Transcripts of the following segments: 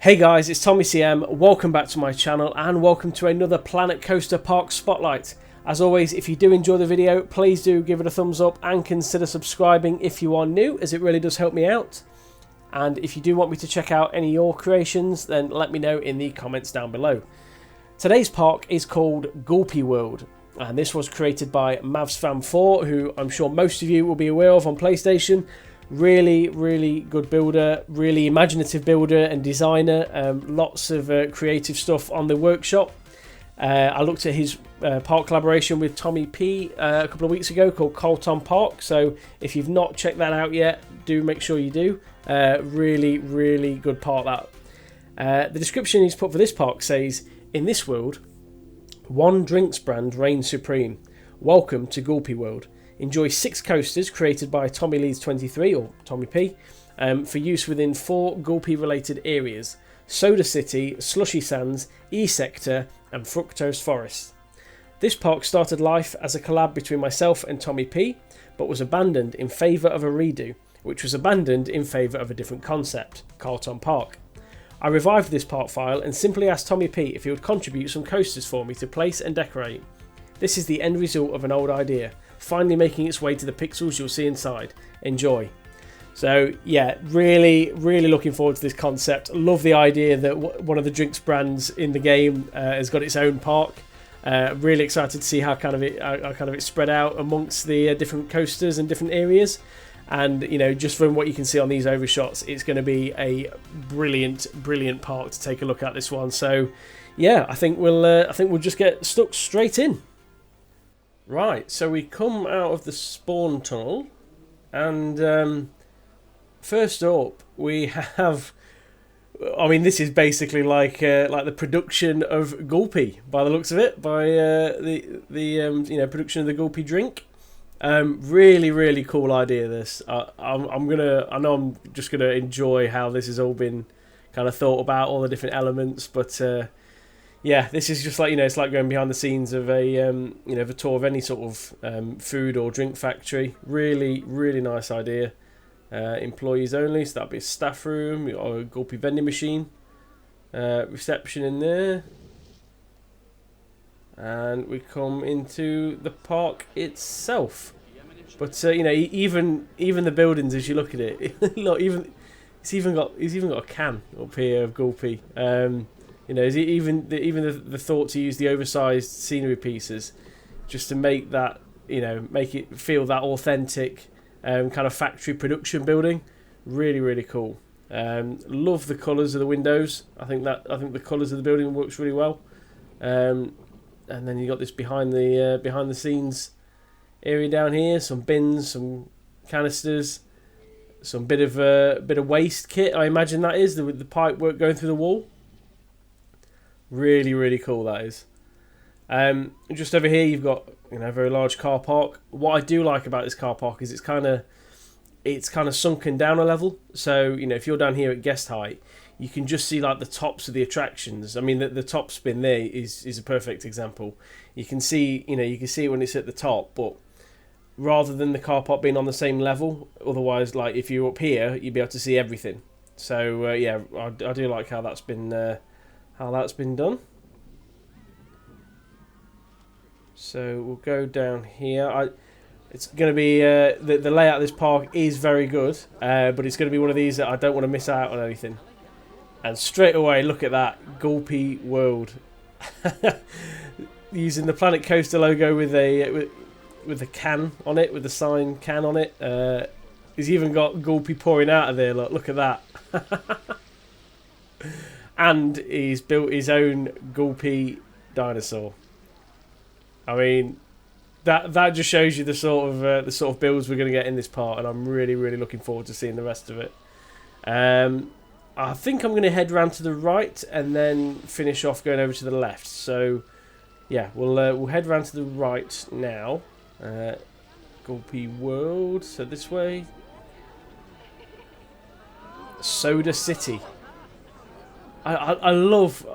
Hey guys, it's Tommy CM, welcome back to my channel and welcome to another Planet Coaster Park Spotlight. As always, if you do enjoy the video, please do give it a thumbs up and consider subscribing if you are new, as it really does help me out. And if you do want me to check out any of your creations, then let me know in the comments down below. Today's park is called Gulpee World, and this was created by MavsFan4, who I'm sure most of you will be aware of on PlayStation. Really good builder, really imaginative builder and designer. Lots of creative stuff on the workshop. I looked at his park collaboration with Tommy P a couple of weeks ago called Colton Park, so if you've not checked that out yet, do make sure you do. Really good park that. The description he's put for this park says, "In this world, one drinks brand reigns supreme. Welcome to Gulpee World. Enjoy 6 coasters created by Tommy Leeds 23 or Tommy P for use within 4 Gulpee related areas: Soda City, Slushy Sands, E-Sector and Fructose Forest." This park started life as a collab between myself and Tommy P, but was abandoned in favour of a redo, which was abandoned in favour of a different concept, Carlton Park. I revived this park file and simply asked Tommy P if he would contribute some coasters for me to place and decorate. This is the end result of an old idea, finally making its way to the pixels you'll see inside. Enjoy. So yeah, really looking forward to this concept. Love the idea that one of the drinks brands in the game has got its own park. Really excited to see how it's spread out amongst the different coasters and different areas. And you know, just from what you can see on these overshots, it's going to be a brilliant park to take a look at, this one. So yeah, I think we'll just get stuck straight in. Right, so we come out of the spawn tunnel, and first up we have, I mean, this is basically like the production of Gulpy by the looks of it, by the production of the Gulpy drink. Really cool idea. This I know I'm just gonna enjoy how this has all been kind of thought about, all the different elements, but. Yeah, this is just like, it's like going behind the scenes of a of a tour of any sort of food or drink factory. Really nice idea. Employees only, so that'd be a staff room or a Gulpy vending machine. Reception in there, and we come into the park itself. But even the buildings, as you look at it, look, he's even got a can up here of Gulpy. Even the thought to use the oversized scenery pieces just to make that, make it feel that authentic kind of factory production building. Really cool. Love the colours of the windows. I think the colours of the building works really well. And then you got this behind the scenes area down here. Some bins, some canisters, some bit of waste kit. I imagine that is the pipe work going through the wall. Really cool, that is. Just over here you've got a very large car park. What I do like about this car park is it's kind of sunken down a level. So if you're down here at guest height, you can just see like the tops of the attractions. I mean, the top spin there is a perfect example. You can see it when it's at the top, but rather than the car park being on the same level, otherwise, like if you're up here, you'd be able to see everything. So yeah, I do like how that's been done. So we'll go down here. It's going to be the layout of this park is very good, but it's going to be one of these that I don't want to miss out on anything. And straight away, look at that, Gulpee World, using the Planet Coaster logo with a can on it, with the sign can on it. He's even got Gulpy pouring out of there. Look at that. And he's built his own Gulpy dinosaur. I mean, that just shows you the sort of builds we're going to get in this part, and I'm really looking forward to seeing the rest of it. I think I'm going to head round to the right and then finish off going over to the left. So yeah, we'll head round to the right now. Gulpee World. So this way. Soda City. I love,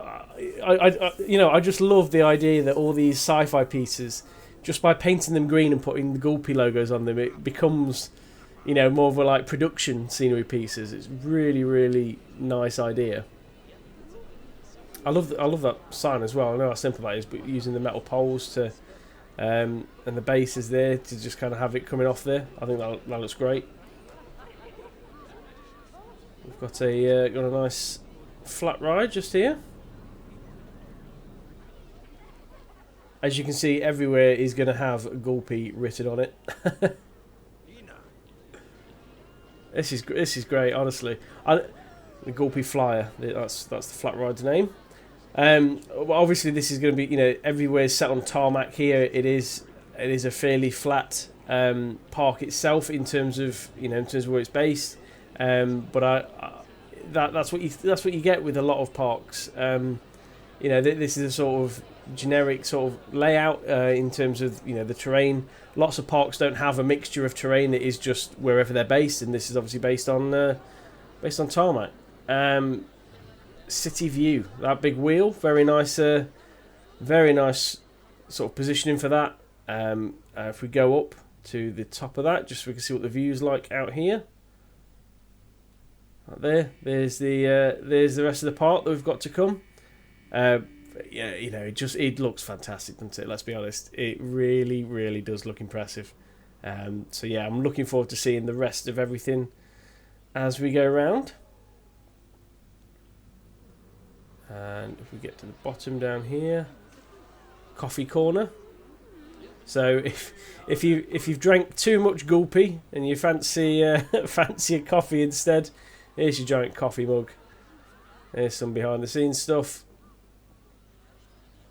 I just love the idea that all these sci-fi pieces, just by painting them green and putting the Gulpy logos on them, it becomes, more of a like production scenery pieces. It's really nice idea. I love that sign as well. I know how simple that is, but using the metal poles to and the base is there to just kind of have it coming off there. I think that looks great. We've got a nice flat ride just here. As you can see, everywhere is going to have Gulpy written on it. This is great, honestly. The Gulpy Flyer. That's the flat ride's name. Well, obviously, this is going to be everywhere is set on tarmac here. It is a fairly flat park itself in terms of where it's based. But that's what you get with a lot of parks. This is a sort of generic sort of layout in terms of the terrain. Lots of parks don't have a mixture of terrain. It is just wherever they're based, and this is obviously based on tarmac. City view, that big wheel, very nice sort of positioning for that. If we go up to the top of that, just so we can see what the view's like out here. Right there's the rest of the park that we've got to come. Yeah, it looks fantastic, doesn't it? Let's be honest, it really, really does look impressive. So yeah, I'm looking forward to seeing the rest of everything as we go around. And if we get to the bottom down here, coffee corner. So if you've drank too much Gulpy and you fancy a coffee instead, here's your giant coffee mug. There's some behind the scenes stuff.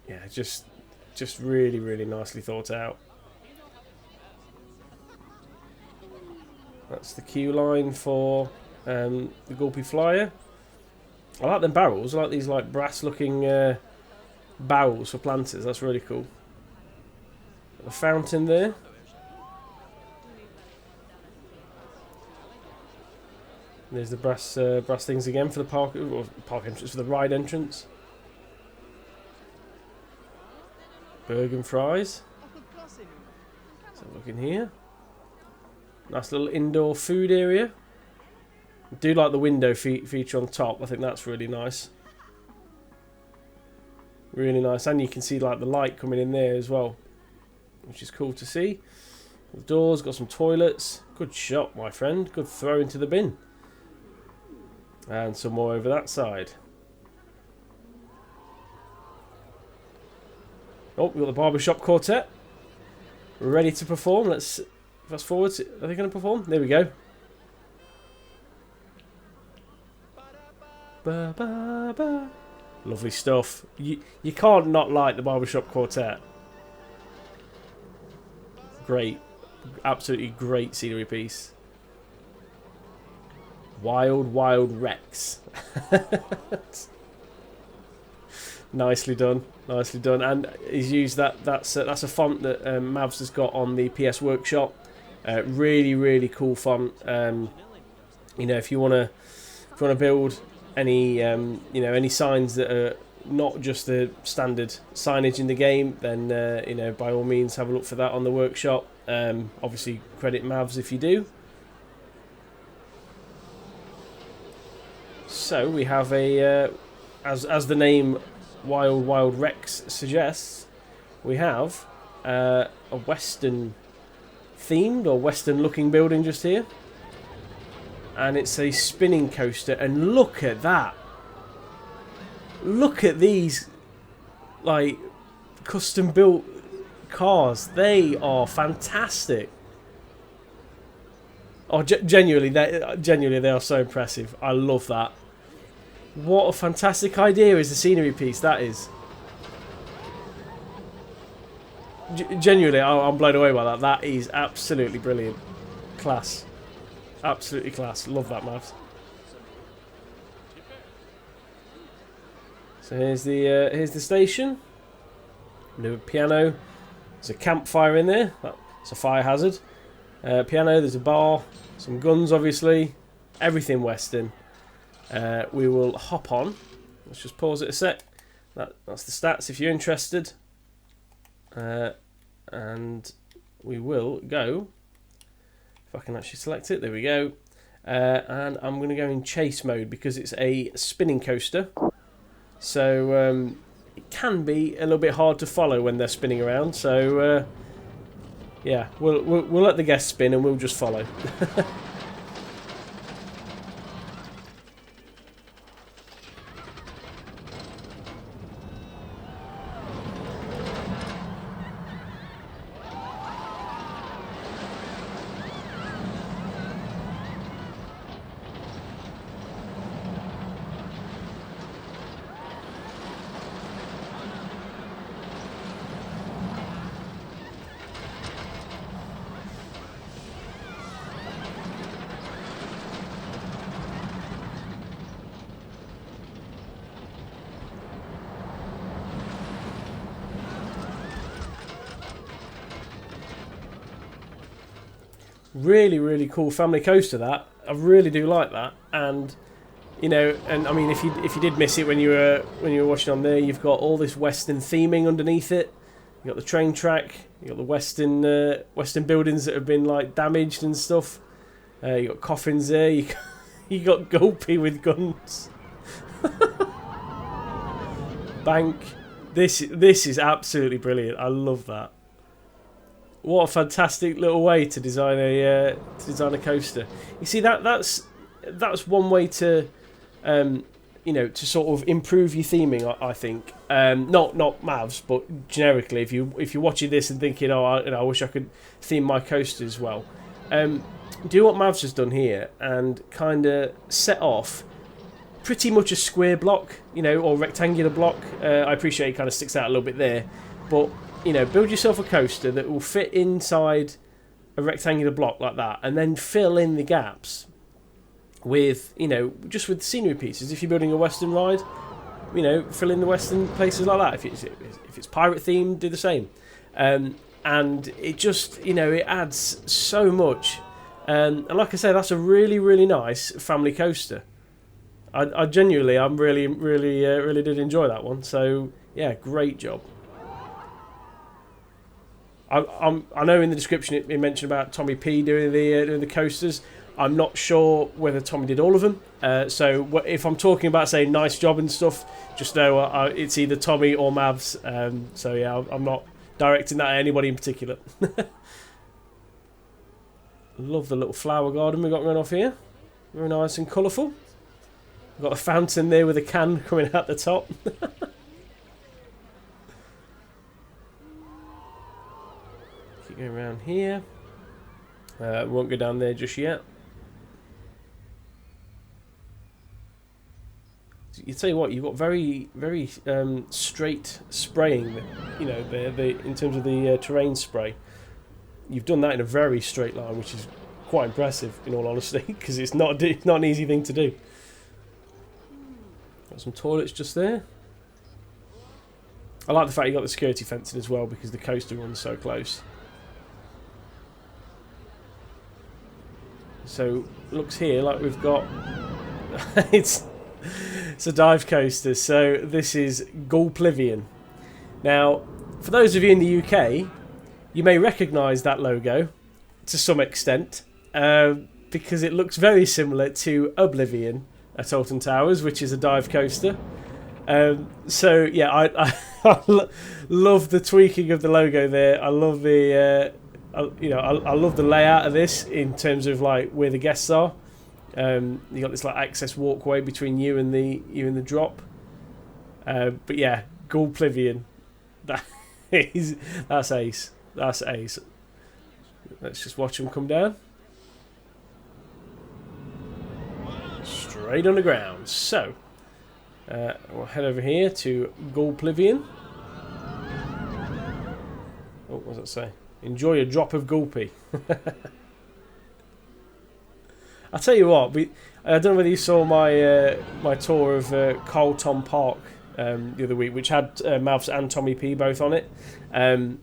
Yeah, just really, really nicely thought out. That's the queue line for the Gulpy Flyer. I like them barrels. I like these brass-looking barrels for planters. That's really cool. Got the fountain there. There's the brass things again for the park entrance, for the ride entrance. Burger and fries. So look in here. Nice little indoor food area. I do like the window feature on top. I think that's really nice. Really nice. And you can see the light coming in there as well, which is cool to see. The doors, got some toilets. Good shot, my friend. Good throw into the bin. And some more over that side. Oh, we've got the barbershop quartet. We're ready to perform. Let's fast forward. Are they going to perform? There we go. Ba, ba, ba. Lovely stuff. You can't not like the barbershop quartet. Great. Absolutely great scenery piece. Wild Rex. Nicely done. Nicely done. And he's used that's a font that Mavs has got on the PS Workshop. Really, really cool font. If you want to build any any signs that are not just the standard signage in the game, then by all means have a look for that on the workshop. Obviously credit Mavs if you do. So we have as the name Wild Rex suggests, we have a Western themed or Western looking building just here. And it's a spinning coaster, and look at that. Look at these custom built cars. They are fantastic. Oh, genuinely they are so impressive. I love that. What a fantastic idea is the scenery piece that is. Genuinely, I'm blown away by that. That is absolutely brilliant. Class. Absolutely class. Love that, Mavs. So here's the station. New piano. There's a campfire in there. That's a fire hazard. Piano. There's a bar. Some guns, obviously. Everything Western. We will hop on. Let's just pause it a sec. That's the stats if you're interested. And we will go. If I can actually select it, there we go. And I'm going to go in chase mode because it's a spinning coaster. so it can be a little bit hard to follow when they're spinning around. So yeah, we'll let the guests spin and we'll just follow. Really, really cool family coaster. That I really do like that, and you know, and I mean, if you did miss it when you were watching on there, you've got all this Western theming underneath it. You got the train track, you got the Western buildings that have been like damaged and stuff. You got coffins there. You got Gulpy with guns. Bank. This is absolutely brilliant. I love that. What a fantastic little way to design a coaster. You see, that's one way to you know, to sort of improve your theming. I think not Mavs, but generically, if you're watching this and thinking, oh, I wish I could theme my coaster as well. Do what Mavs has done here and kind of set off pretty much a square block, you know, or rectangular block. I appreciate it kind of sticks out a little bit there, but you know, build yourself a coaster that will fit inside a rectangular block like that, and then fill in the gaps with, you know, just with scenery pieces. If you're building a Western ride, you know, fill in the Western places like that. If it's pirate themed, do the same. And it just, you know, it adds so much. And like I said, that's a really, really nice family coaster. I genuinely, really did enjoy that one. So yeah, great job. I know in the description it mentioned about Tommy P doing the coasters. I'm not sure whether Tommy did all of them. So if I'm talking about saying nice job and stuff, just know it's either Tommy or Mavs. So yeah, I'm not directing that at anybody in particular. Love the little flower garden we got going off here. Very nice and colourful. We've got a fountain there with a can coming out the top. Keep going around here. We won't go down there just yet. You tell you what, you've got very straight spraying. You know, in terms of the terrain spray, you've done that in a very straight line, which is quite impressive, in all honesty, because it's not an easy thing to do. Got some toilets just there. I like the fact you got the security fencing as well, because the coaster runs so close. So looks here like we've got it's a dive coaster. So this is Gulplivian. Now, for those of you in the UK, you may recognise that logo to some extent, because it looks very similar to Oblivion at Alton Towers, which is a dive coaster. So yeah, I love the tweaking of the logo there. I love the I love the layout of this in terms of like where the guests are. You got this like access walkway between you and the drop. But yeah, Gulplivian. That's ace. That's ace. Let's just watch them come down. Straight underground. So we'll head over here to Gulplivian. Oh, what does that say? Enjoy a drop of Gulpy. I'll tell you what, I don't know whether you saw my my tour of Carlton Park the other week, which had Mavs and Tommy P both on it. I don't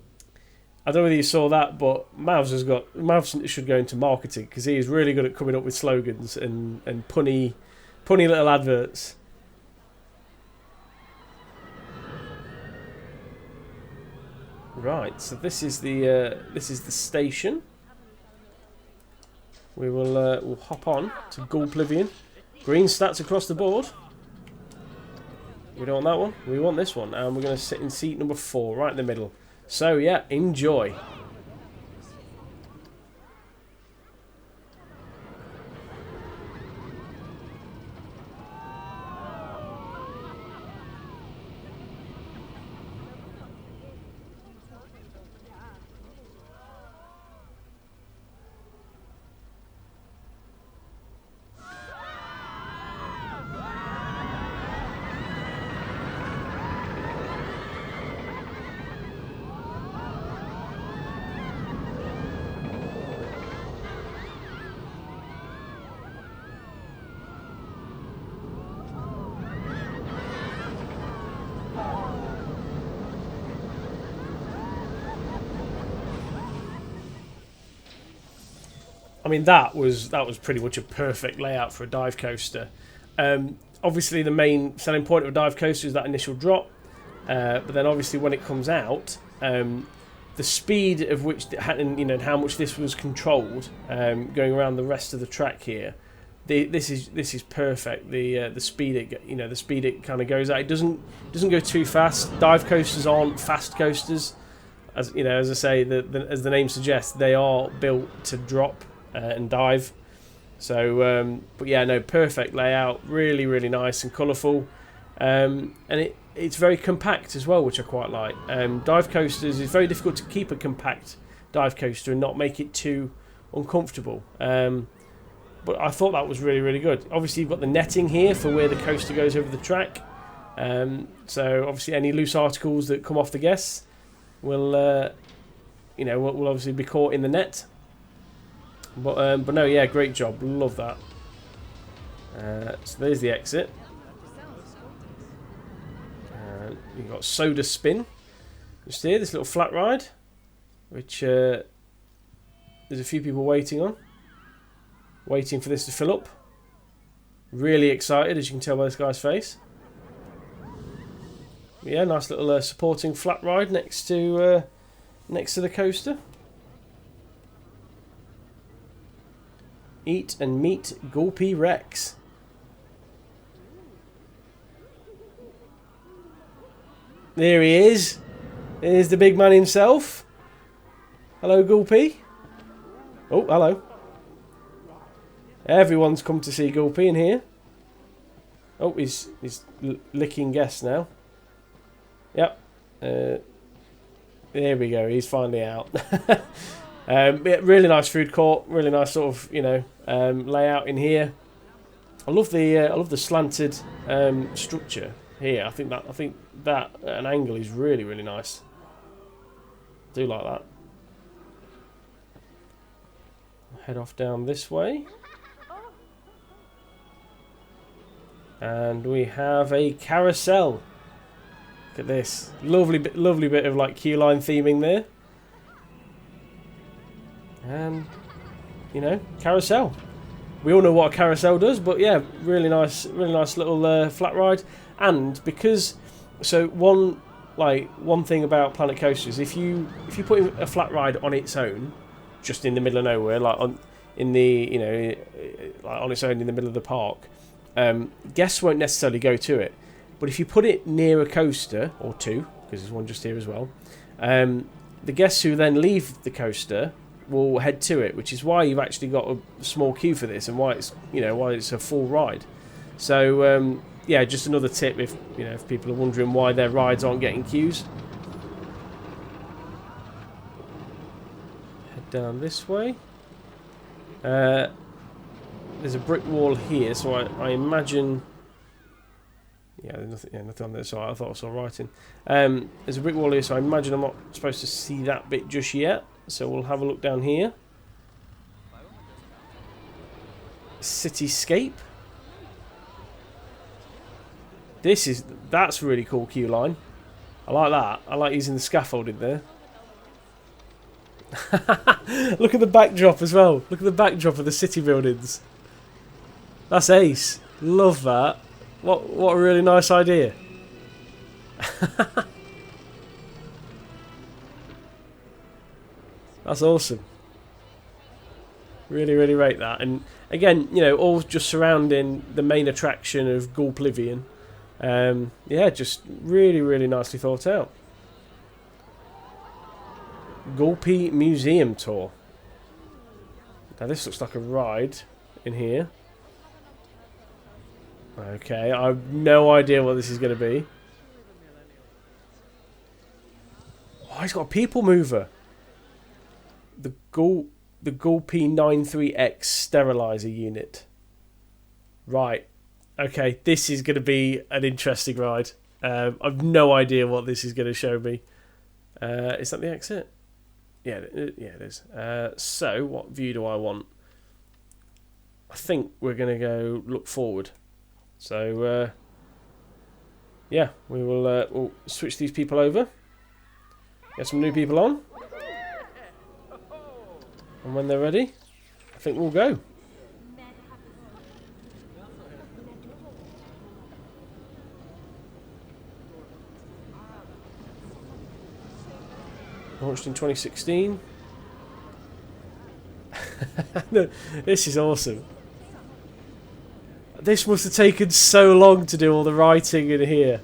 know whether you saw that, but Mavs should go into marketing, because he is really good at coming up with slogans and punny little adverts. Right, so this is the station. We will we'll hop on to Gulplivian. Green stats across the board. We don't want that one. We want this one. And we're going to sit in seat number 4, right in the middle. So, yeah, enjoy. I mean, that was pretty much a perfect layout for a dive coaster. Obviously, the main selling point of a dive coaster is that initial drop, but then obviously when it comes out, the speed of which, and how much this was controlled, going around the rest of the track here, this is perfect. The speed it kind of goes at. It doesn't go too fast. Dive coasters aren't fast coasters, as I say, as the name suggests, they are built to drop and dive. So but yeah, no, perfect layout, really nice and colourful, and it's very compact as well, which I quite like. Dive coasters, it's very difficult to keep a compact dive coaster and not make it too uncomfortable, but I thought that was really good. Obviously you've got the netting here for where the coaster goes over the track, so obviously any loose articles that come off the guests will will obviously be caught in the net. But no, yeah, great job. Love that. So there's the exit. You've got Soda Spin. Just here, this little flat ride, which there's a few people waiting for this to fill up. Really excited, as you can tell by this guy's face. Yeah, nice little supporting flat ride next to the coaster. Eat and meet Gulpee Rex. There he is. There's the big man himself. Hello, Gulpee. Oh, hello. Everyone's come to see Gulpee in here. Oh, he's licking guests now. Yep. There we go. He's finally out. Really nice food court. Really nice sort of layout in here. I love the slanted structure here. I think that at an angle is really nice. Do like that. Head off down this way. And we have a carousel. Look at this. Lovely bit of like queue line theming there. And carousel. We all know what a carousel does, but yeah, really nice little flat ride. And because one thing about Planet Coasters, if you put a flat ride on its own, just in the middle of nowhere, on its own in the middle of the park, guests won't necessarily go to it. But if you put it near a coaster or two, because there's one just here as well, the guests who then leave the coaster will head to it, which is why you've actually got a small queue for this and why it's a full ride. So yeah, just another tip if people are wondering why their rides aren't getting queues. Head down this way. There's a brick wall here, so I imagine. Yeah, there's nothing on there, so I thought I saw writing. There's a brick wall here, so I imagine I'm not supposed to see that bit just yet. So we'll have a look down here. Cityscape. That's a really cool queue line. I like that. I like using the scaffolding there. Look at the backdrop as well. Look at the backdrop of the city buildings. That's ace. Love that. What a really nice idea. That's awesome. Really rate that. And again, all just surrounding the main attraction of Gulplivian. Yeah, just really, really nicely thought out. Gulpee Museum Tour. Now this looks like a ride in here. Okay, I have no idea what this is going to be. Oh, he's got a people mover. The Gulpee 93X sterilizer unit. Right. Okay, this is going to be an interesting ride. I've no idea what this is going to show me. Is that the exit? Yeah, it is. So, what view do I want? I think we're going to go look forward. So, yeah, we'll switch these people over. Get some new people on. And when they're ready, I think we'll go. Launched in 2016. This is awesome. This must have taken so long to do all the writing in here.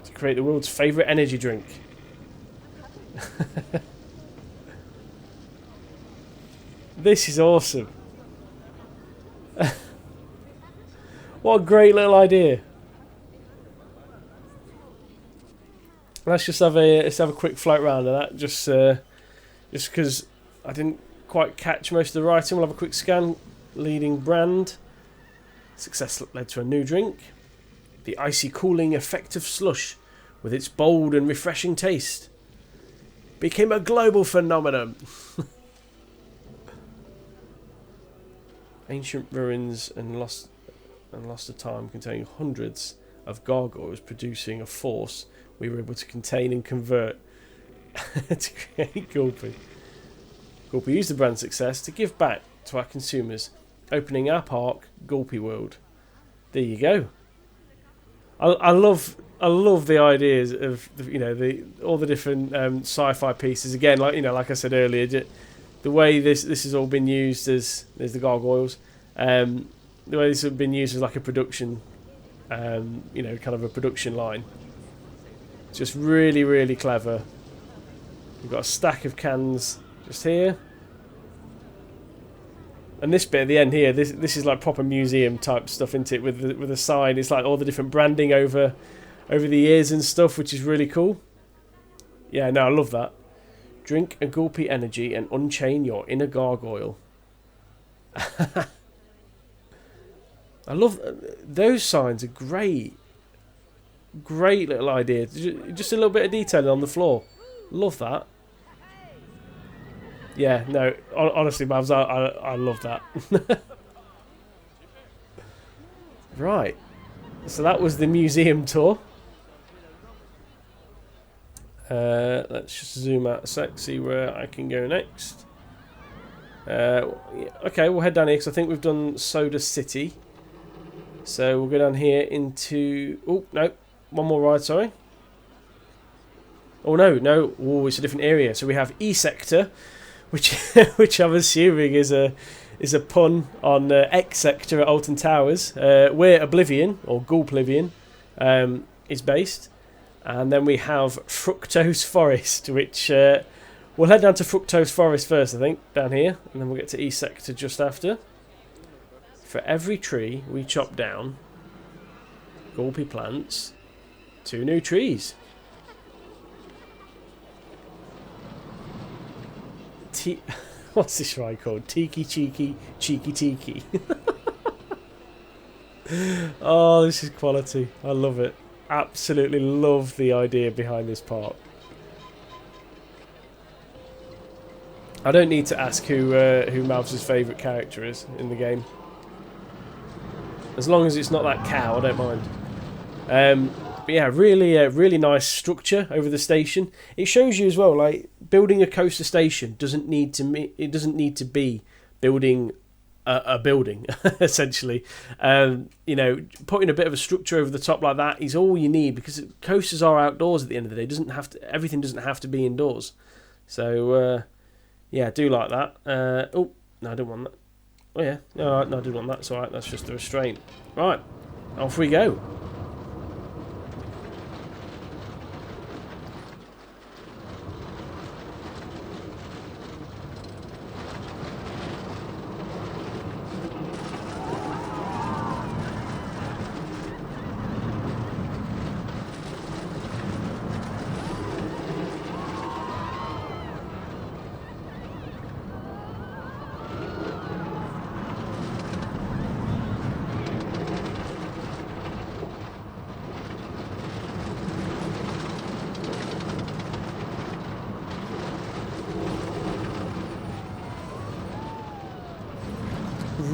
To create the world's favourite energy drink. This is awesome. What a great little idea. Let's just have a quick float round of that, just because I didn't quite catch most of the writing. We'll have a quick scan. Leading brand. Success led to a new drink. The icy cooling effect of Slush, with its bold and refreshing taste, became a global phenomenon. Ancient ruins and lost to time, containing hundreds of gargoyles, producing a force we were able to contain and convert to create Gulpy. Gulpy used the brand success to give back to our consumers, opening our park, Gulpee World. There you go. I love the ideas of all the different sci-fi pieces. Again, like I said earlier, the way this has all been used as the gargoyles. The way this has been used as like a production, kind of a production line. Just really, really clever. We've got a stack of cans just here. And this bit at the end here, this is like proper museum type stuff, isn't it? With a sign, it's like all the different branding over the years and stuff, which is really cool. Yeah, no, I love that. Drink a Gulpy energy and unchain your inner gargoyle. I love those signs. Are great. Great little idea. Just a little bit of detail on the floor. Love that. Yeah, no, honestly, Mavs, I love that. Right. So that was the museum tour. Let's just zoom out a sec, see where I can go next. Okay, we'll head down here because I think we've done Soda City. So we'll go down here into... Oh, no. One more ride, sorry. Oh, no. Oh, it's a different area. So we have E-Sector, which I'm assuming is a pun on X-Sector at Alton Towers, where Oblivion, or Gulplivian, is based. And then we have Fructose Forest, which... we'll head down to Fructose Forest first, I think, down here. And then we'll get to E-Sector just after. For every tree we chop down, Gulpy plants 2 new trees. What's this ride called? Tiki Cheeky Cheeky Tiki. Oh, this is quality. I love it. Absolutely love the idea behind this park. I don't need to ask who Mavs' favourite character is in the game. As long as it's not that cow, I don't mind. But yeah, really nice structure over the station. It shows you as well, like building a coaster station doesn't need to be building a building essentially. Putting a bit of a structure over the top like that is all you need, because coasters are outdoors at the end of the day. Everything doesn't have to be indoors. So yeah, I do like that. Oh no, I don't want that. Oh yeah, no, no, I didn't want that. It's alright, that's just the restraint. Right, off we go.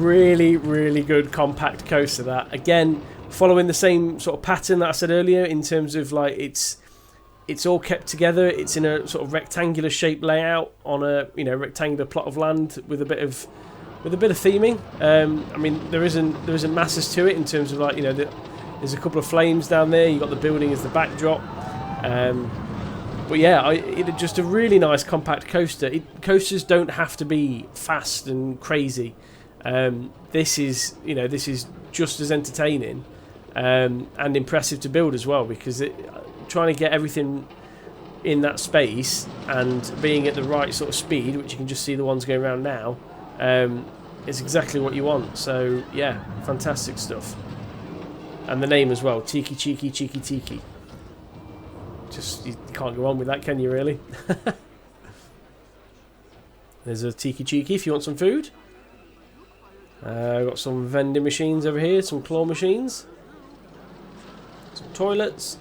Really good compact coaster. That again, following the same sort of pattern that I said earlier in terms of like it's all kept together. It's in a sort of rectangular shaped layout on a rectangular plot of land with a bit of theming. I mean there isn't masses to it in terms of like there's a couple of flames down there. You got the building as the backdrop. But yeah, it's just a really nice compact coaster. Coasters don't have to be fast and crazy. This is just as entertaining and impressive to build as well, because trying to get everything in that space and being at the right sort of speed, which you can just see the ones going around now, is exactly what you want. So yeah, fantastic stuff. And the name as well, Tiki Cheeky Cheeky Tiki. Just you can't go wrong with that, can you really? There's a Tiki Cheeky if you want some food. Got some vending machines over here, some claw machines, some toilets,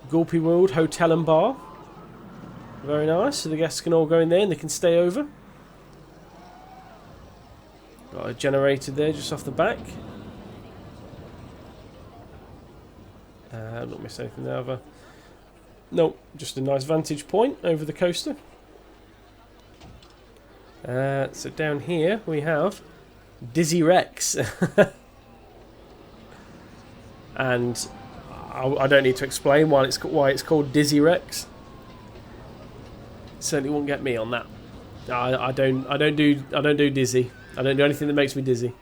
Gulpee World Hotel and Bar. Very nice, so the guests can all go in there and they can stay over. Got a generator there just off the back. Not missed anything there, have I? Nope, just a nice vantage point over the coaster. So down here we have Dizzy Rex. And I don't need to explain why it's called Dizzy Rex. Certainly won't get me on that. I don't do dizzy. I don't do anything that makes me dizzy.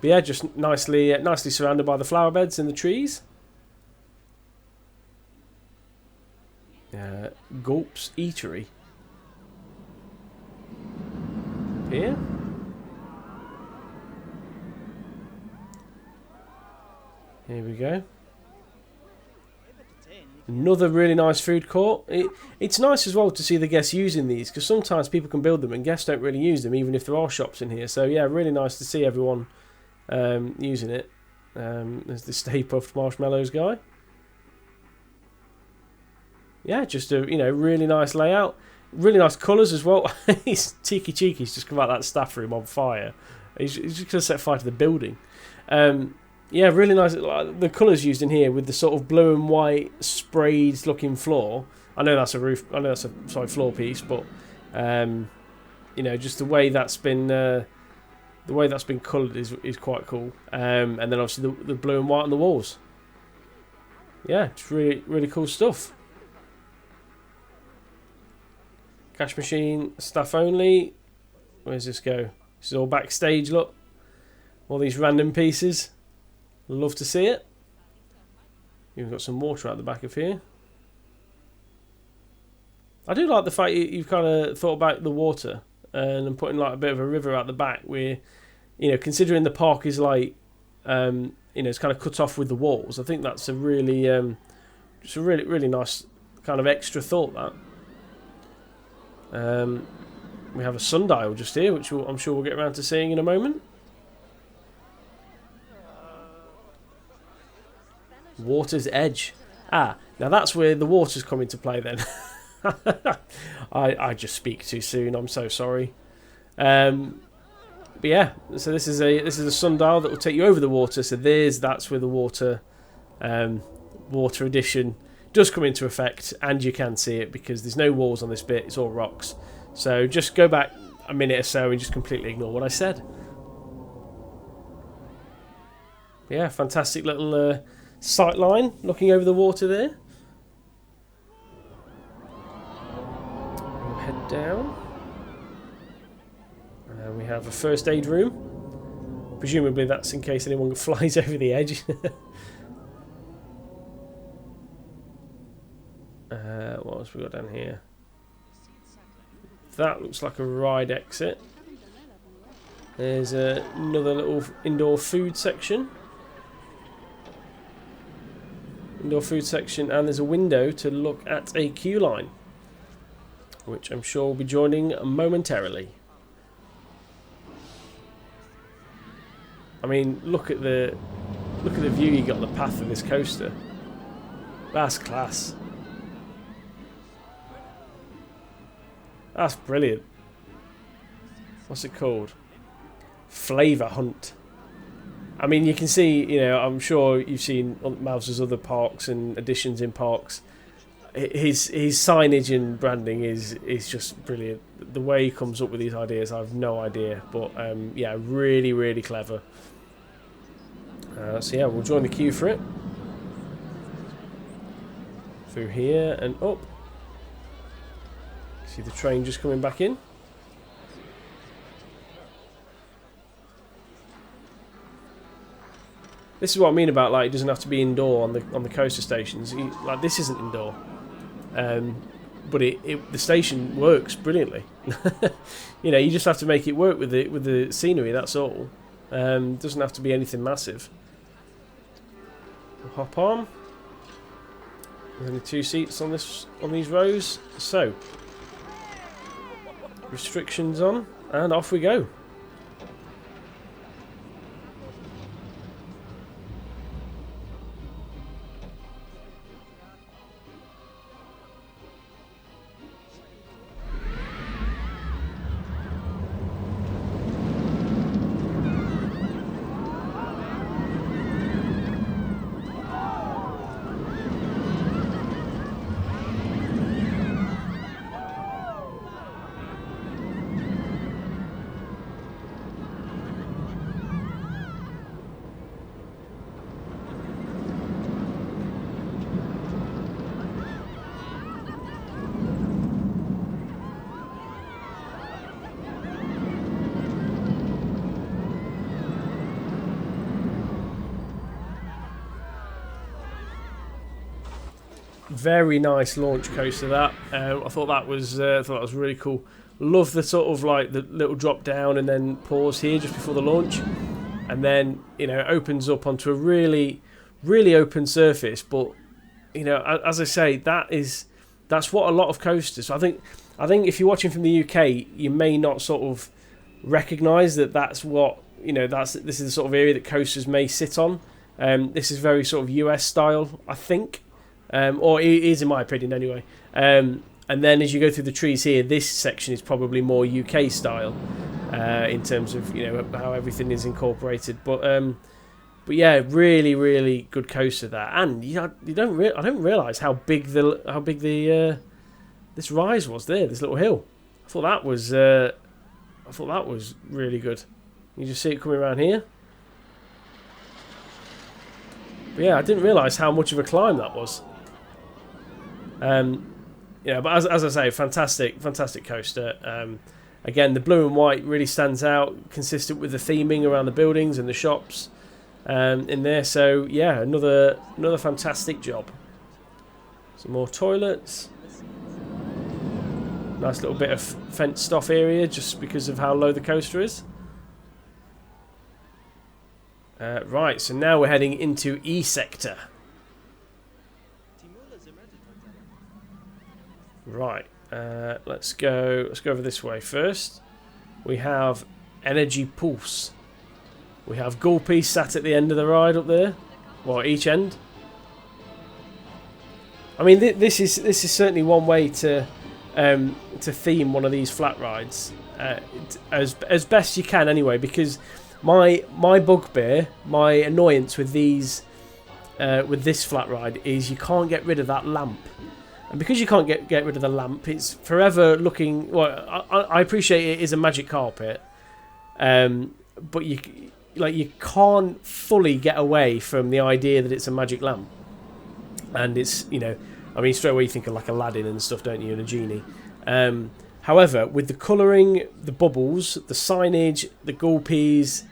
But yeah, just nicely surrounded by the flower beds and the trees. Gulp's Eatery. Here. Here we go. Another really nice food court. It's nice as well to see the guests using these, because sometimes people can build them and guests don't really use them, even if there are shops in here. So yeah, really nice to see everyone using it. There's the Stay Puft Marshmallows guy. Yeah, just a really nice layout, really nice colours as well. Tiki Cheeky's just come out of that staff room on fire. He's just going to set fire to the building. Yeah, really nice. The colours used in here with the sort of blue and white sprayed looking floor. I know that's a roof. I know that's a floor piece, but just the way that's been coloured is quite cool. And then obviously the blue and white on the walls. Yeah, it's really cool stuff. Cash machine, staff only. Where's this go? This is all backstage, look. All these random pieces. Love to see it. You've got some water out the back of here. I do like the fact you've kind of thought about the water and putting like a bit of a river out the back where, considering the park is like, it's kind of cut off with the walls. I think that's a really, just a really nice kind of extra thought, that. We have a sundial just here, which I'm sure we'll get around to seeing in a moment. Water's Edge. Now that's where the water's come into play then. I just speak too soon, I'm so sorry. But yeah, so this is a sundial that will take you over the water. So that's where the water edition does come into effect, and you can see it because there's no walls on this bit, it's all rocks. So just go back a minute or so and just completely ignore what I said. Yeah, fantastic little sight line looking over the water there. We'll head down. We have a first aid room. Presumably that's in case anyone flies over the edge. What else we got down here? That looks like a ride exit. There's another little indoor food section. Indoor food section, and there's a window to look at a queue line, which I'm sure will be joining momentarily. I mean, look at the view you got on the path of this coaster. That's class. That's brilliant. What's it called? Flavour Hunt. I mean, you can see, you know, I'm sure you've seen Mouse's other parks and additions in parks. His signage and branding is just brilliant. The way he comes up with these ideas, I have no idea. But yeah, really, really clever. So yeah, we'll join the queue for it. Through here and up. See the train just coming back in. This is what I mean about, like, it doesn't have to be indoor on the coaster stations. Like, this isn't indoor, but the station works brilliantly. You know, you just have to make it work with the scenery. That's all. Doesn't have to be anything massive. We'll hop on. There's only 2 seats on these rows, so restrictions on, and off we go. Very nice launch coaster. That I thought that was really cool. Love the sort of like the little drop down and then pause here just before the launch, and then, you know, it opens up onto a really, really open surface. But, you know, as I say, that's what a lot of coasters. I think if you're watching from the UK, you may not sort of recognise that's what, you know, this is the sort of area that coasters may sit on. This is very sort of US style, I think. Or it is, in my opinion, anyway. And then as you go through the trees here, this section is probably more UK style in terms of, you know, how everything is incorporated. But yeah, really, really good coaster there. And I don't realise how big this rise was there, this little hill. I thought that was really good. You just see it coming around here. But yeah, I didn't realise how much of a climb that was. Yeah, but as I say, fantastic coaster. Again, the blue and white really stands out, consistent with the theming around the buildings and the shops in there. So yeah, another fantastic job. Some more toilets. Nice little bit of fenced off area just because of how low the coaster is. Right, so now we're heading into E sector. Right, let's go over this way first. We have Energy Pulse. We have Gulpy sat at the end of the ride up there, well, each end. I mean, this is certainly one way to theme one of these flat rides as best you can, anyway. Because my bugbear, my annoyance with these with this flat ride is you can't get rid of that lamp. And because you can't get rid of the lamp, it's forever looking. Well, I appreciate it is a magic carpet, but you can't fully get away from the idea that it's a magic lamp. And it's, you know, I mean, straight away you think of like Aladdin and stuff, don't you, and a genie. However, with the colouring, the bubbles, the signage, the Gulpies,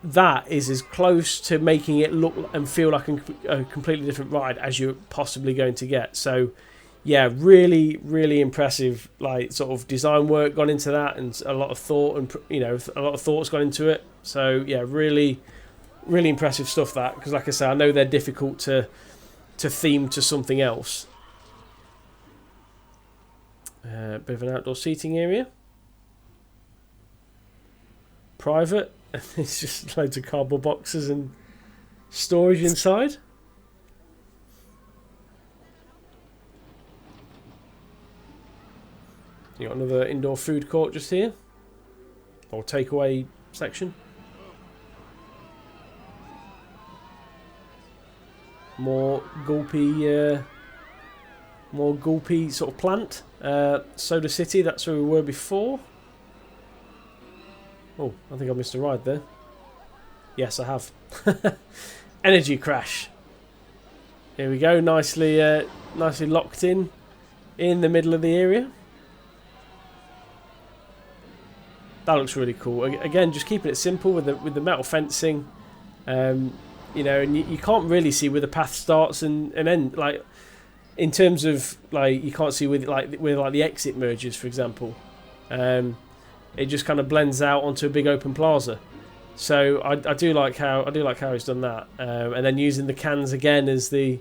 that is as close to making it look and feel like a completely different ride as you're possibly going to get. So yeah, really, really impressive, like, sort of design work gone into that, and a lot of thought, and a lot of thought's gone into it. So yeah, really, really impressive stuff, that, because like I say, I know they're difficult to theme to something else. Bit of an outdoor seating area, private. It's just loads of cardboard boxes and storage inside. You got another indoor food court just here, or takeaway section. More Gulpy sort of plant. Soda City, that's where we were before. Oh, I think I missed a ride there. Yes, I have. Energy Crash. Here we go, nicely locked in the middle of the area. That looks really cool. Again, just keeping it simple with the metal fencing. And you can't really see where the path starts and end. Like, in terms of, like, you can't see where the exit merges, for example. It just kind of blends out onto a big open plaza. So I do like how he's done that, and then using the cans again to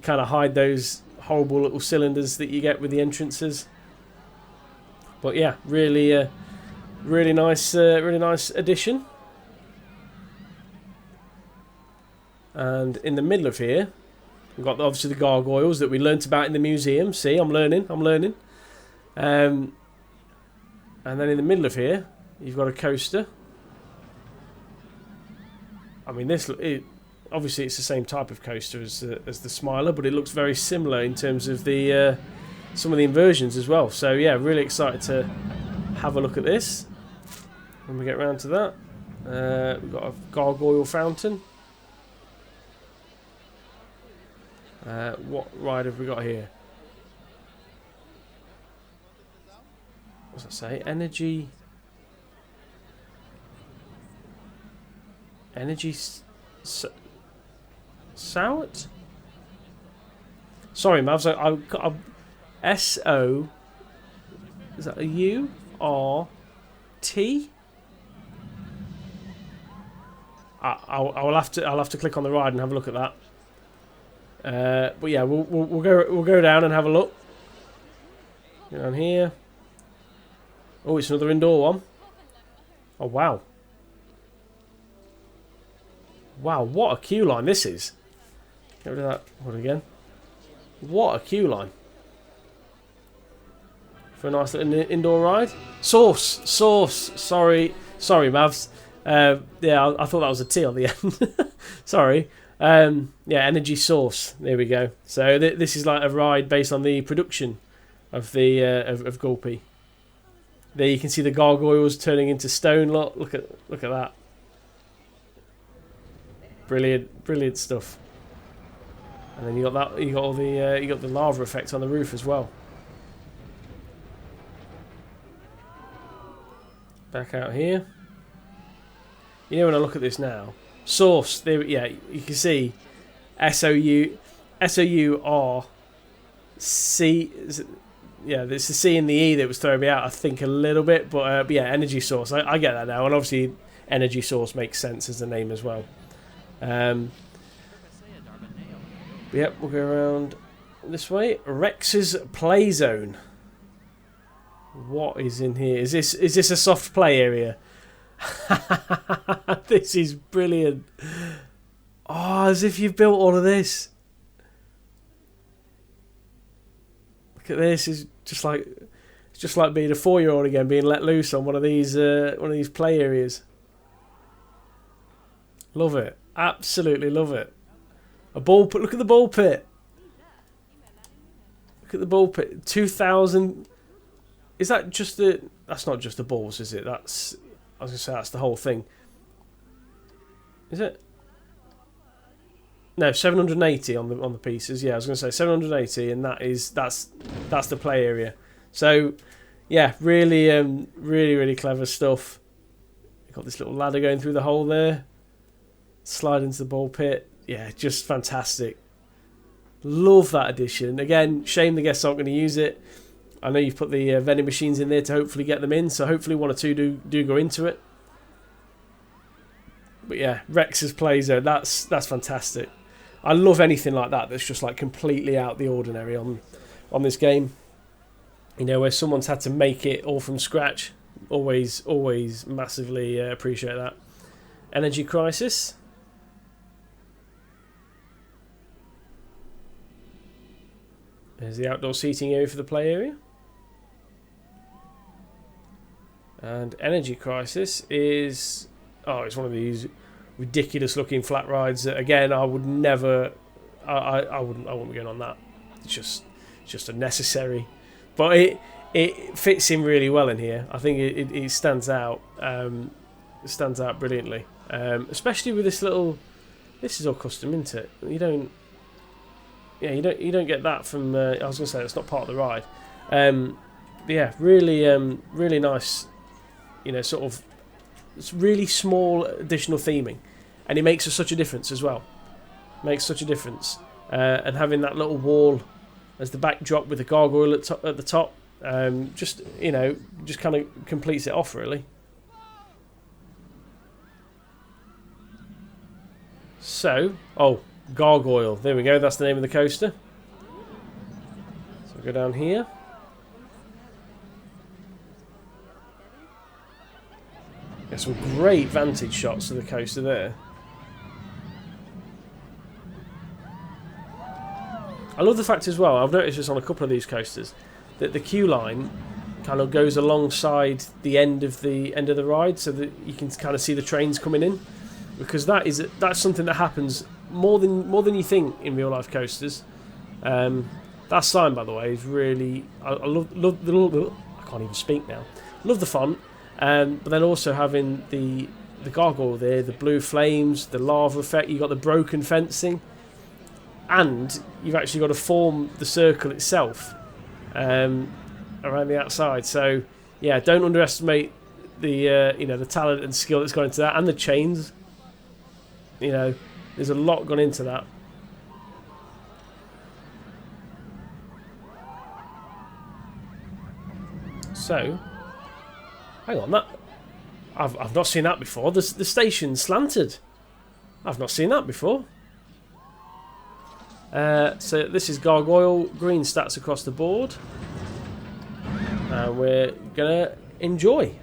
kind of hide those horrible little cylinders that you get with the entrances. But yeah, really nice addition. And in the middle of here, we've got obviously the gargoyles that we learnt about in the museum. See, I'm learning. And then in the middle of here, you've got a coaster. I mean, obviously it's the same type of coaster as the Smiler, but it looks very similar in terms of the some of the inversions as well. So yeah, really excited to have a look at this when we get around to that. We've got a gargoyle fountain. What ride have we got here? What's that say? Energy Sout? Sorry, Mavs. I S-O. Is that a U-R-T? I'll have to click on the ride and have a look at that. But yeah, we'll go down and have a look. Get down here. Oh, it's another indoor one. Oh wow. Wow, what a queue line this is. Get rid of that one again. What a queue line. For a nice little indoor ride. Sauce. Sorry, Mavs. Yeah, I thought that was a T on the end. Sorry. Yeah, Energy Source. There we go. So this is like a ride based on the production of the of Gulpy. There you can see the gargoyles turning into stone. Look at that. Brilliant stuff. And then you got that. You got all the you got the lava effect on the roof as well. Back out here. You know, when I look at this now, Source. There, yeah, you can see SOURC. Yeah, there's the C and the E that was throwing me out, I think, a little bit. But yeah, Energy Source. I get that now, and obviously Energy Source makes sense as the name as well. Yep, we'll go around this way. Rex's Play Zone. What is in here? Is this a soft play area? This is brilliant. Oh, as if you've built all of this. Look at this. It's just like being a 4-year-old again, being let loose on one of these play areas. Love it. Absolutely love it. A ball pit. Look at the ball pit. Look at the ball pit. 2,000. Is that just the... That's not just the balls, is it? That's... I was going to say that's the whole thing. Is it? No, 780 on the pieces. Yeah, I was going to say 780, and that's the play area. So yeah, really, really clever stuff. You've got this little ladder going through the hole there. Slide into the ball pit. Yeah, just fantastic. Love that addition. Again, shame the guests aren't going to use it. I know you've put the vending machines in there to hopefully get them in, so hopefully one or two do go into it. But yeah, Rex's play zone, that's fantastic. I love anything like that that's just like completely out the ordinary on this game. You know, where someone's had to make it all from scratch. Always massively appreciate that. Energy Crisis. There's the outdoor seating area for the play area. And Energy Crisis is... oh, it's one of these ridiculous looking flat rides that, again, I would never... I wouldn't be going on that. It's just unnecessary. But it fits in really well in here. I think it stands out. It stands out brilliantly. Especially with this little... this is all custom, isn't it? You don't... yeah, you don't get that from... I was going to say it's not part of the ride. But yeah, really nice. You know, sort of... it's really small additional theming, and it makes such a difference as well. Makes such a difference. And having that little wall as the backdrop with the gargoyle at the top, just, you know, just kind of completes it off really. So, oh, Gargoyle. There we go. That's the name of the coaster. So we'll go down here. Get some great vantage shots of the coaster there. I love the fact as well, I've noticed this on a couple of these coasters, that the queue line kind of goes alongside the end of the ride, so that you can kind of see the trains coming in, because that's something that happens more than you think in real life coasters. That sign, by the way, is really... I love the... I can't even speak now. Love the font. But then also having the gargoyle there, the blue flames, the lava effect, you've got the broken fencing, and you've actually got to form the circle itself around the outside. So yeah, don't underestimate the you know, the talent and skill that's gone into that, and the chains. You know, there's a lot gone into that. So, hang on, that I've not seen that before. The station's slanted. I've not seen that before. So this is Gargoyle, green stats across the board, and we're gonna enjoy.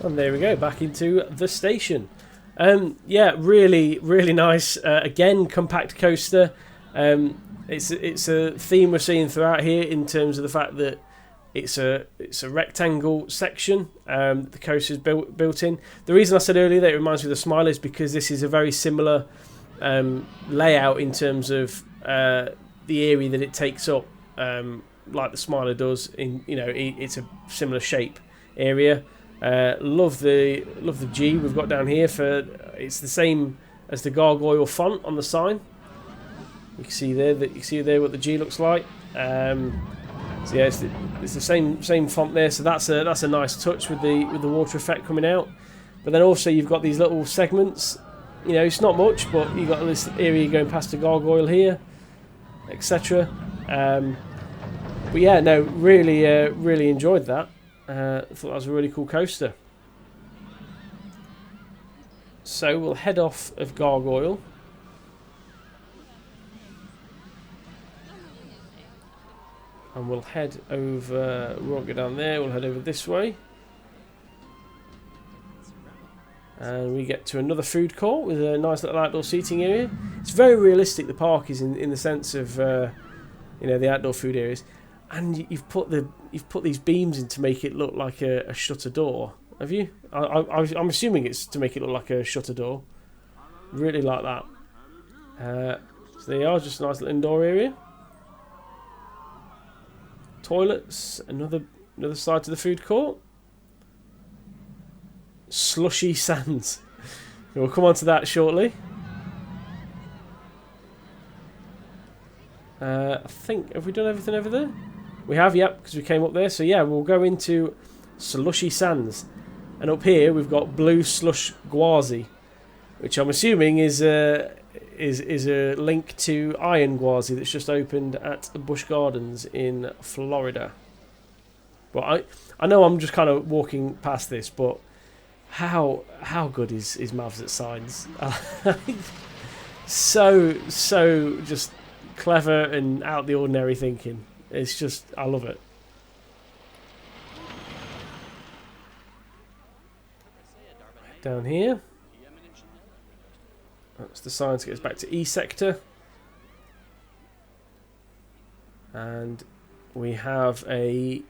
And there we go, back into the station. Yeah, really nice. Again, compact coaster. It's a theme we're seeing throughout here in terms of the fact that it's a rectangle section. The coaster is built in. The reason I said earlier that it reminds me of the Smiler is because this is a very similar layout in terms of the area that it takes up, like the Smiler does. In, you know, it's a similar shape area. Love the G we've got down here. It's the same as the Gargoyle font on the sign. You can see there what the G looks like. So yeah, it's the same font there. So that's a nice touch with the water effect coming out. But then also you've got these little segments. You know, it's not much, but you've got this area going past the Gargoyle here, etc. But yeah, no, really enjoyed that. I thought that was a really cool coaster. So we'll head off of Gargoyle. And we'll head over, we won't go down there, we'll head over this way. And we get to another food court with a nice little outdoor seating area. It's very realistic, the park is, in the sense of, you know, the outdoor food areas. And you've put these beams in to make it look like a shutter door. Have you? I'm assuming it's to make it look like a shutter door. Really like that. So there you are, just a nice little indoor area. Toilets, another side to the food court. Slushy sands. We'll come on to that shortly. I think, have we done everything over there? We have, yep, because we came up there. So yeah, we'll go into Slushy sands. And up here we've got blue slush gwazi, which I'm assuming is a link to Iron Gwazi that's just opened at Busch Gardens in Florida. But I know I'm just kind of walking past this, but how good is Mavs at signs? so just clever and out the ordinary thinking. It's just, I love it. Down here, that's the sign to get us back to E sector, and we have a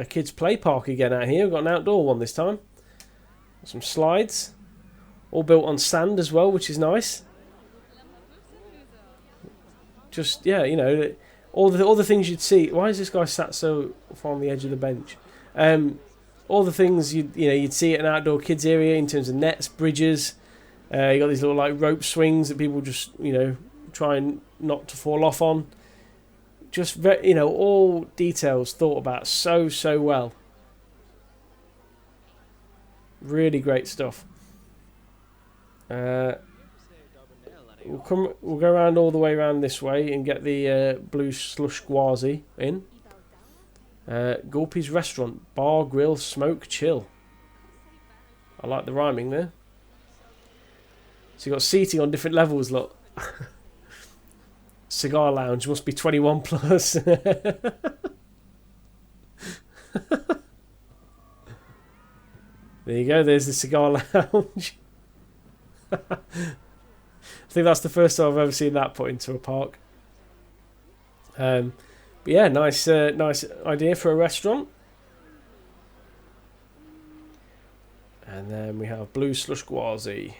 kids play park again out here. We've got an outdoor one this time. Some slides, all built on sand as well, which is nice. Just, yeah, you know, all the things you'd see. Why is this guy sat so far on the edge of the bench? All the things you'd see at an outdoor kids area in terms of nets, bridges. You got these little like rope swings that people just try and not to fall off on. Just all details thought about so well. Really great stuff. We'll go around all the way around this way and get the blue slush gwazi in. Gulpy's restaurant, bar, grill, smoke, chill. I like the rhyming there. So you got seating on different levels. Look, cigar lounge must be 21 plus. There you go. There's the cigar lounge. I think that's the first time I've ever seen that put into a park. But yeah, nice idea for a restaurant. And then we have blue slush gwazi.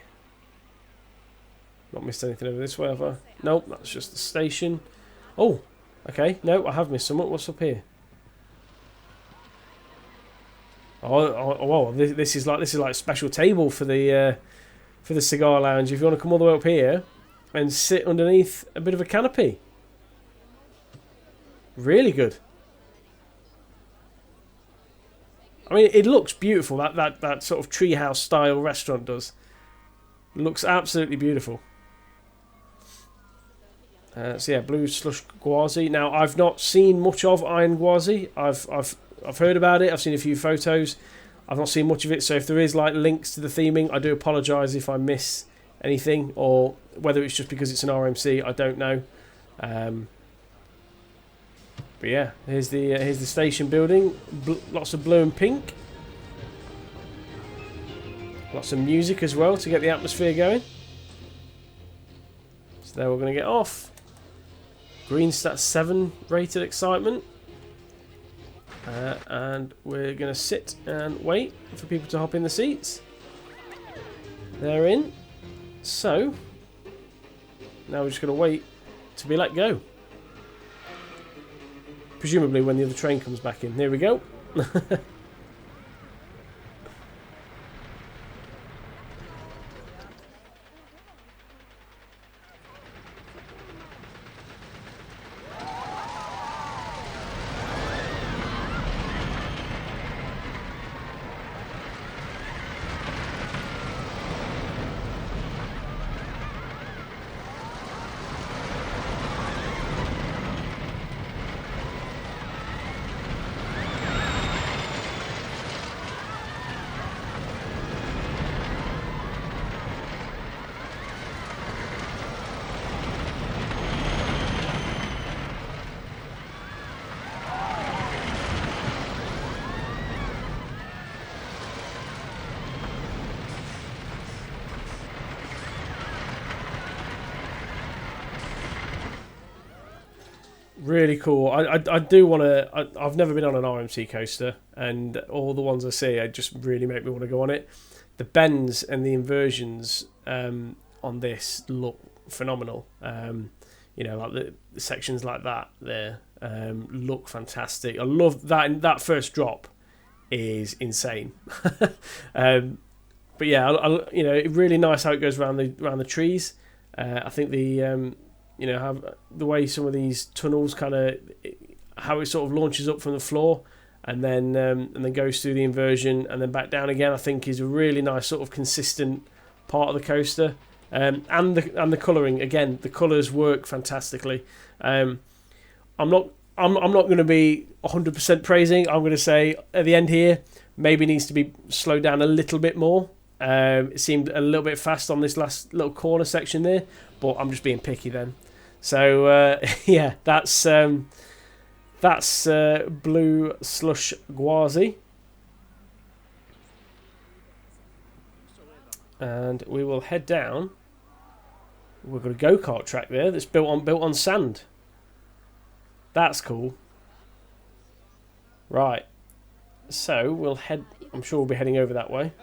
Not missed anything over this way, have I? Nope, that's just the station. Oh, okay. No, I have missed something. What's up here? Oh, this is like a special table for the cigar lounge. If you want to come all the way up here and sit underneath a bit of a canopy. Really good. I mean, it looks beautiful. That sort of treehouse style restaurant does. It looks absolutely beautiful. So yeah, blue slush gwazi. Now, I've not seen much of Iron Gwazi. I've heard about it. I've seen a few photos. I've not seen much of it. So if there is like links to the theming, I do apologise if I miss anything, or whether it's just because it's an RMC. I don't know. But yeah, here's the station building. Lots of blue and pink. Lots of music as well to get the atmosphere going. So there we're going to get off. Green stat 7 rated excitement. And we're going to sit and wait for people to hop in the seats. They're in. So, now we're just going to wait to be let go. Presumably when the other train comes back in. There we go. really cool. I do want to. I've never been on an RMC coaster, and all the ones I see, just really make me want to go on it. The bends and the inversions on this look phenomenal. You know, like the sections like that there look fantastic. I love that. That first drop is insane. But yeah, you know, really nice how it goes around the trees. I think the you know, have the way some of these tunnels kind of how it sort of launches up from the floor and then goes through the inversion and then back down again. I think is a really nice sort of consistent part of the coaster. And the colouring again, the colours work fantastically. I'm not going to be 100% praising. I'm going to say at the end here maybe needs to be slowed down a little bit more. It seemed a little bit fast on this last little corner section there, but I'm just being picky then. So yeah, that's Blue Slush Gwazi. And we will head down. We've got a go-kart track there that's built on sand. That's cool. Right. So we'll head. I'm sure we'll be heading over that way.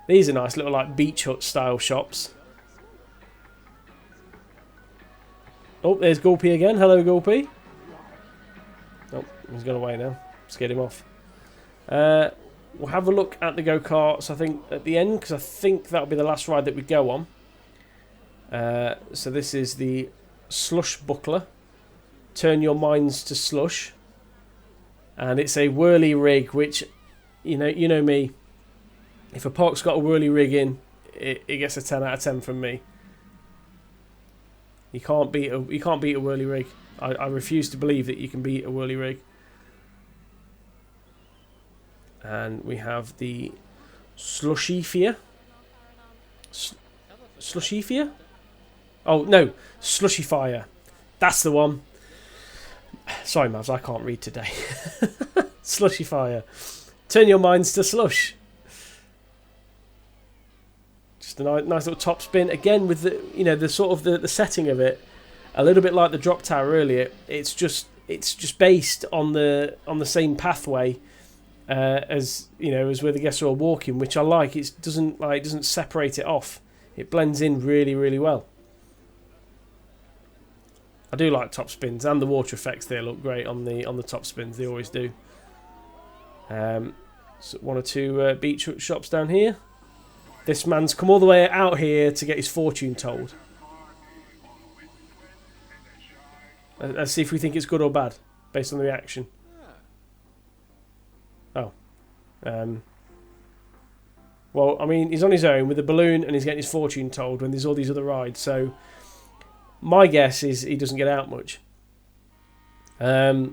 These are nice little like beach hut style shops. Oh, there's Gulpy again. Hello, Gulpy. Oh, he's gone away now. Scared him off. We'll have a look at the go-karts, I think, at the end, because I think that'll be the last ride that we go on. So this is the Slush Buckler. Turn your minds to slush. And it's a whirly rig, which, you know me. If a park's got a whirly rig in, it gets a 10 out of 10 from me. You can't beat a whirly rig. I refuse to believe that you can beat a whirly rig. And we have the Slushy. Slushy? Oh no, Slushy Fire. That's the one. Sorry, Mavs, I can't read today. Slushy Fire. Turn your minds to slush. Just a nice little top spin again with the sort of the setting of it, a little bit like the drop tower earlier. It's just based on the same pathway as where the guests are all walking, which I like. It doesn't separate it off. It blends in really, really well. I do like top spins, and the water effects there look great on the top spins. They always do. So one or two beach shops down here. This man's come all the way out here to get his fortune told. Let's see if we think it's good or bad, based on the reaction. Oh. Well, I mean, he's on his own with a balloon and he's getting his fortune told when there's all these other rides. So, my guess is he doesn't get out much. But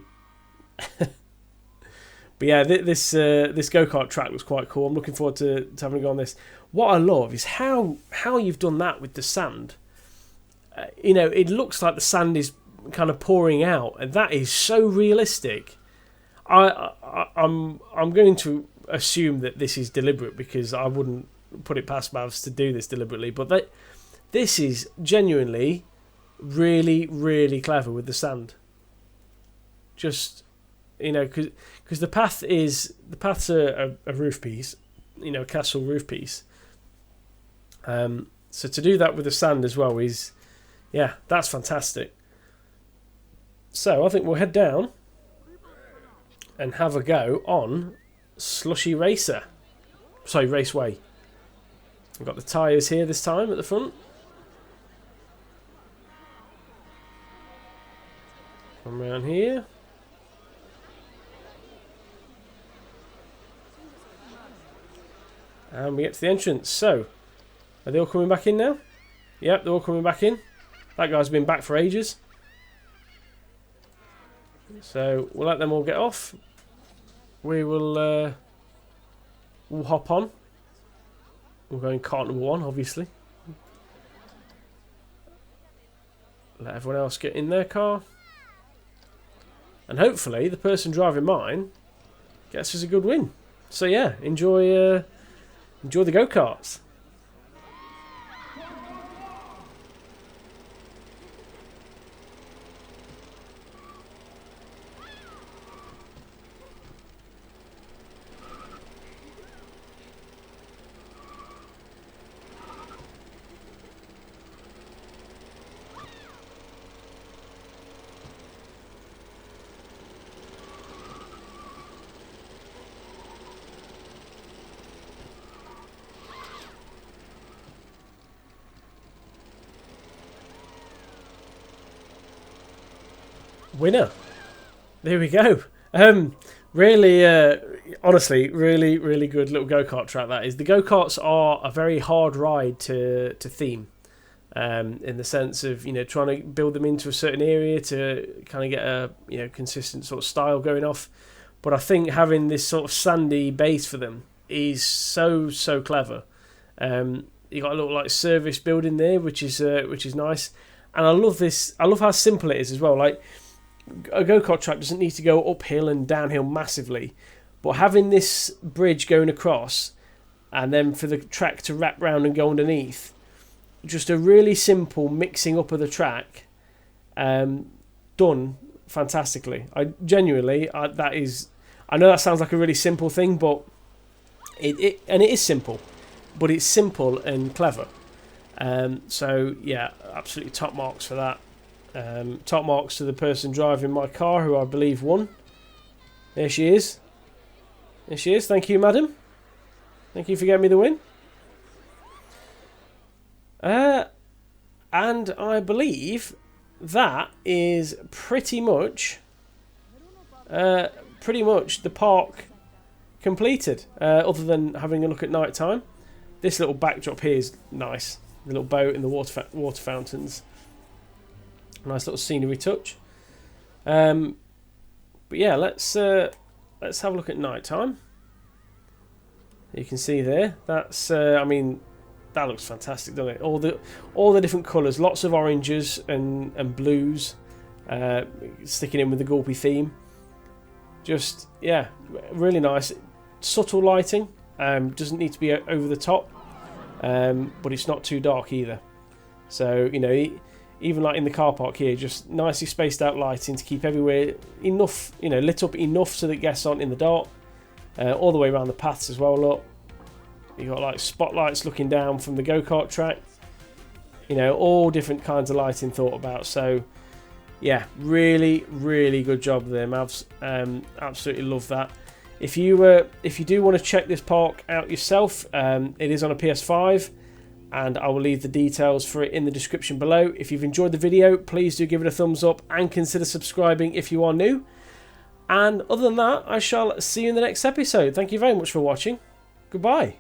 yeah, this go-kart track looks quite cool. I'm looking forward to having a go on this. What I love is how you've done that with the sand. It looks like the sand is kind of pouring out, and that is so realistic. I'm going to assume that this is deliberate, because I wouldn't put it past Mavs to do this deliberately. But this is genuinely really, really clever with the sand. Just, because the path's a roof piece, a castle roof piece. So to do that with the sand as well is, yeah, that's fantastic. So I think we'll head down and have a go on Slushy Raceway. We've got the tyres here this time at the front. Come around here. And we get to the entrance. So, are they all coming back in now? Yep, they're all coming back in. That guy's been back for ages. So, we'll let them all get off. We'll hop on. We'll go in cart number 1, obviously. Let everyone else get in their car. And hopefully, the person driving mine gets us a good win. So yeah, enjoy the go-karts. winner. There we go. Really, honestly, really good little go-kart track that is. The go-karts are a very hard ride to theme, in the sense of, you know, trying to build them into a certain area to kind of get a, you know, consistent sort of style going off. But I think having this sort of sandy base for them is so clever. You got a little like service building there, which is nice, and I love this. I love how simple it is as well. Like, a go-kart track doesn't need to go uphill and downhill massively, but having this bridge going across and then for the track to wrap round and go underneath, just a really simple mixing up of the track, done fantastically. I genuinely, that is, I know that sounds like a really simple thing, but it is simple, but it's simple and clever. So yeah, absolutely top marks for that. Top marks to the person driving my car, who I believe won. There she is. There she is. Thank you, madam. Thank you for getting me the win. And I believe that is pretty much the park completed. Other than having a look at night time. This little backdrop here is nice. The little boat and the water fountains. Nice little scenery touch. But yeah, let's have a look at night time. You can see there. That's I mean, that looks fantastic, doesn't it? All the different colours, lots of oranges and blues, sticking in with the Gulpy theme. Just, yeah, really nice. Subtle lighting. Doesn't need to be over the top, but it's not too dark either. So, you know, even like in the car park here, just nicely spaced out lighting to keep everywhere enough, you know, lit up enough so that guests aren't in the dark. All the way around the paths as well. Look, you got like spotlights looking down from the go-kart track. You know, all different kinds of lighting thought about. So yeah, really good job there, Mavs. Absolutely love that. If you do want to check this park out yourself, it is on a PS5, and I will leave the details for it in the description below. If you've enjoyed the video, please do give it a thumbs up and consider subscribing if you are new. And other than that, I shall see you in the next episode. Thank you very much for watching. Goodbye.